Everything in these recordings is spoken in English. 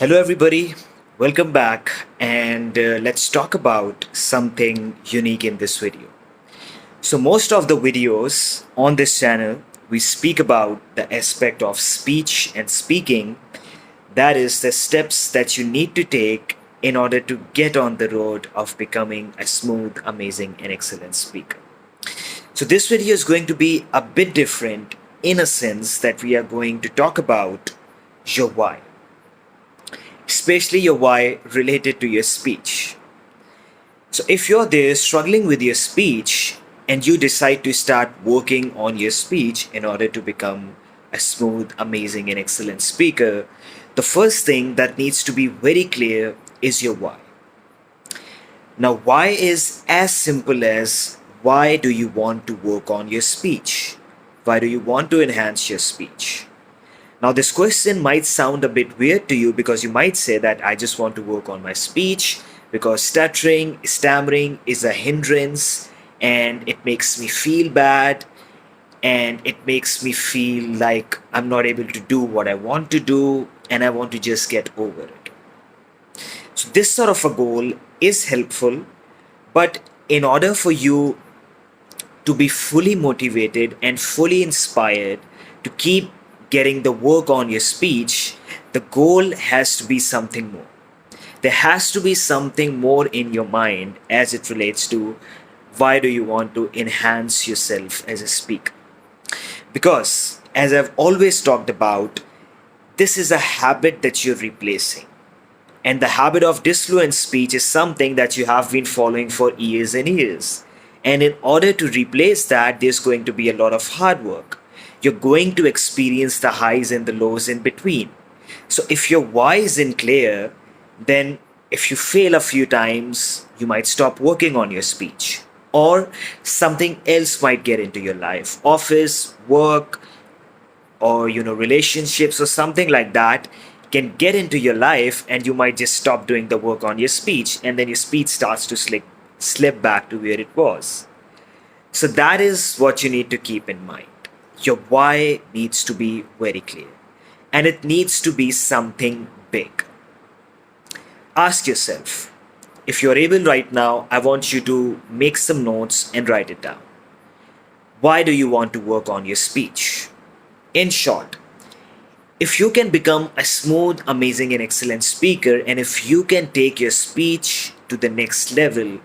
Hello, everybody. Welcome back, and let's talk about something unique in this video. So, most of the videos on this channel, we speak about the aspect of speech and speaking, that is, the steps that you need to take in order to get on the road of becoming a smooth, amazing, and excellent speaker. So, this video is going to be a bit different in a sense that we are going to talk about your why, especially your why related to your speech. So, if you're there struggling with your speech and you decide to start working on your speech in order to become a smooth, amazing, and excellent speaker, the first thing that needs to be very clear is your why. Now, why is as simple as why do you want to work on your speech? Why do you want to enhance your speech? Now, this question might sound a bit weird to you because you might say that I just want to work on my speech because stammering is a hindrance and it makes me feel bad and it makes me feel like I'm not able to do what I want to do and I want to just get over it. So, this sort of a goal is helpful, but in order for you to be fully motivated and fully inspired to keep getting the work on your speech, the goal has to be something more. There has to be something more in your mind as it relates to why do you want to enhance yourself as a speaker. Because, as I've always talked about, this is a habit that you're replacing. And the habit of disfluent speech is something that you have been following for years and years. And in order to replace that, there's going to be a lot of hard work. You're going to experience the highs and the lows in between. So if your why isn't clear, then if you fail a few times, you might stop working on your speech. Or something else might get into your life. Office, work, or relationships or something like that can get into your life and you might just stop doing the work on your speech and then your speech starts to slip back to where it was. So that is what you need to keep in mind. Your why needs to be very clear and it needs to be something big. Ask yourself, if you're able right now, I want you to make some notes and write it down. Why do you want to work on your speech? In short, if you can become a smooth, amazing, and excellent speaker, and if you can take your speech to the next level,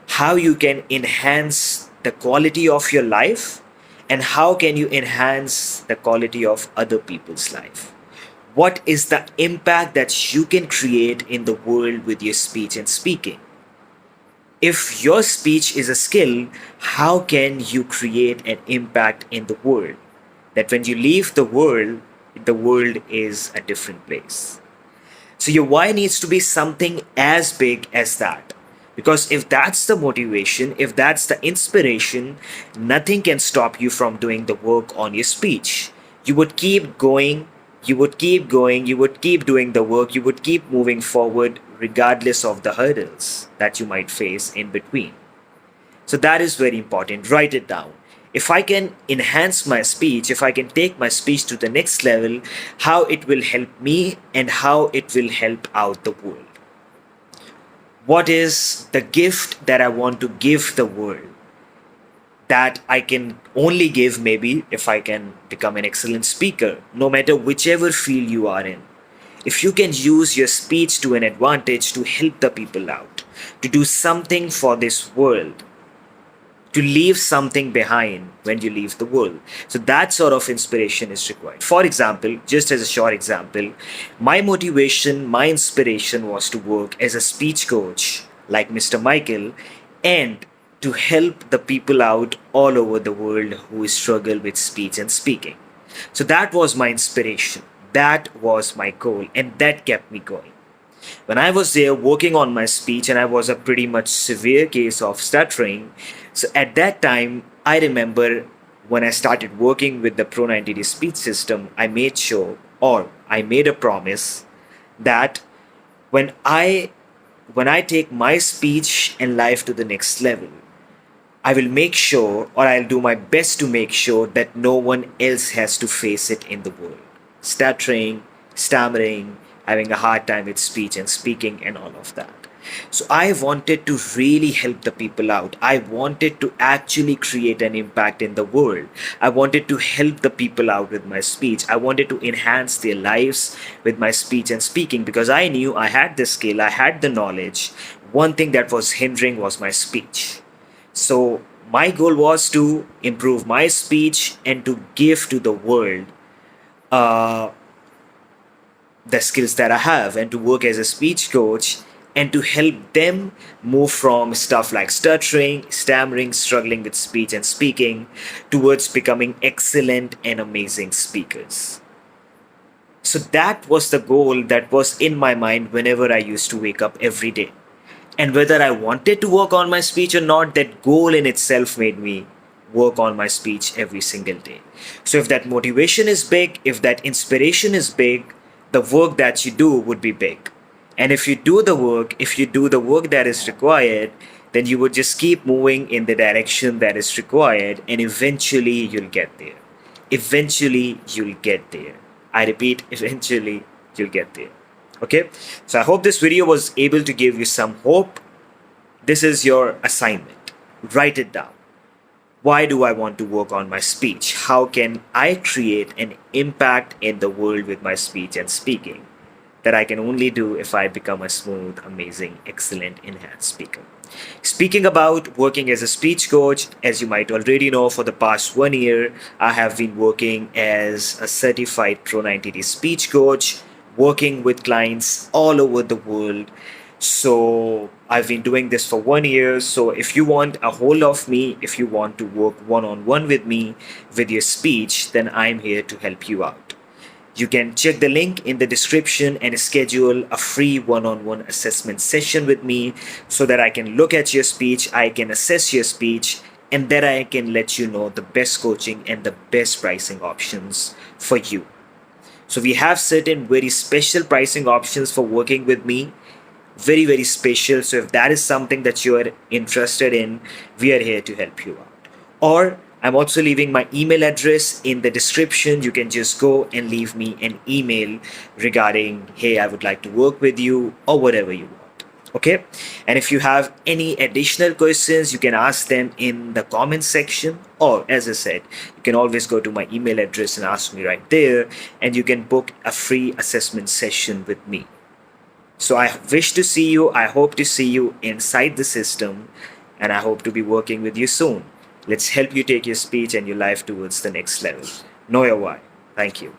how you can enhance the quality of your life and how can you enhance the quality of other people's life? What is the impact that you can create in the world with your speech and speaking? If your speech is a skill, how can you create an impact in the world? That when you leave the world is a different place. So your why needs to be something as big as that. Because if that's the motivation, if that's the inspiration, nothing can stop you from doing the work on your speech. You would keep going, you would keep going, you would keep doing the work, you would keep moving forward regardless of the hurdles that you might face in between. So that is very important. Write it down. If I can enhance my speech, if I can take my speech to the next level, how it will help me and how it will help out the world. What is the gift that I want to give the world that I can only give maybe if I can become an excellent speaker, no matter whichever field you are in. If you can use your speech to an advantage to help the people out, to do something for this world, to leave something behind when you leave the world. So that sort of inspiration is required. For example, just as a short example, my motivation, my inspiration was to work as a speech coach like Mr. Michael and to help the people out all over the world who struggle with speech and speaking. So that was my inspiration. That was my goal and that kept me going. When I was there working on my speech and I was a pretty much severe case of stuttering, so at that time I remember when I started working with the Pro90d speech system, I made sure or I made a promise that when I when I take my speech and life to the next level, I will make sure or I'll do my best to make sure that no one else has to face it in the world. Stuttering, stammering, having a hard time with speech and speaking and all of that. So I wanted to really help the people out. I wanted to actually create an impact in the world. I wanted to help the people out with my speech. I wanted to enhance their lives with my speech and speaking because I knew I had the skill, I had the knowledge. One thing that was hindering was my speech. So my goal was to improve my speech and to give to the world uh, the skills that I have and to work as a speech coach and to help them move from stuff like stuttering, stammering, struggling with speech and speaking towards becoming excellent and amazing speakers. So that was the goal that was in my mind whenever I used to wake up every day. And whether I wanted to work on my speech or not, that goal in itself made me work on my speech every single day. So if that motivation is big, if that inspiration is big, the work that you do would be big. And if you do the work, if you do the work that is required, then you would just keep moving in the direction that is required, and eventually you'll get there. Eventually you'll get there. I repeat, eventually you'll get there. Okay, so I hope this video was able to give you some hope. This is your assignment. Write it down. Why do I want to work on my speech? How can I create an impact in the world with my speech and speaking that I can only do if I become a smooth, amazing, excellent, enhanced speaker? Speaking about working as a speech coach, as you might already know, for the past 1 year, I have been working as a certified Pro90d speech coach, working with clients all over the world. So I've been doing this for 1 year. So if you want a hold of me, if you want to work one-on-one with me with your speech, then I'm here to help you out. You can check the link in the description and schedule a free one-on-one assessment session with me so that I can look at your speech, I can assess your speech, and then I can let you know the best coaching and the best pricing options for you. So we have certain very special pricing options for working with me. Very, very special. So if that is something that you are interested in, we are here to help you out. Or I'm also leaving my email address in the description. You can just go and leave me an email regarding, hey, I would like to work with you, or whatever you want. Okay. And if you have any additional questions, you can ask them in the comment section, or as I said, you can always go to my email address and ask me right there, and you can book a free assessment session with me. So I wish to see you. I hope to see you inside the system, and I hope to be working with you soon. Let's help you take your speech and your life towards the next level. Know your why. Thank you.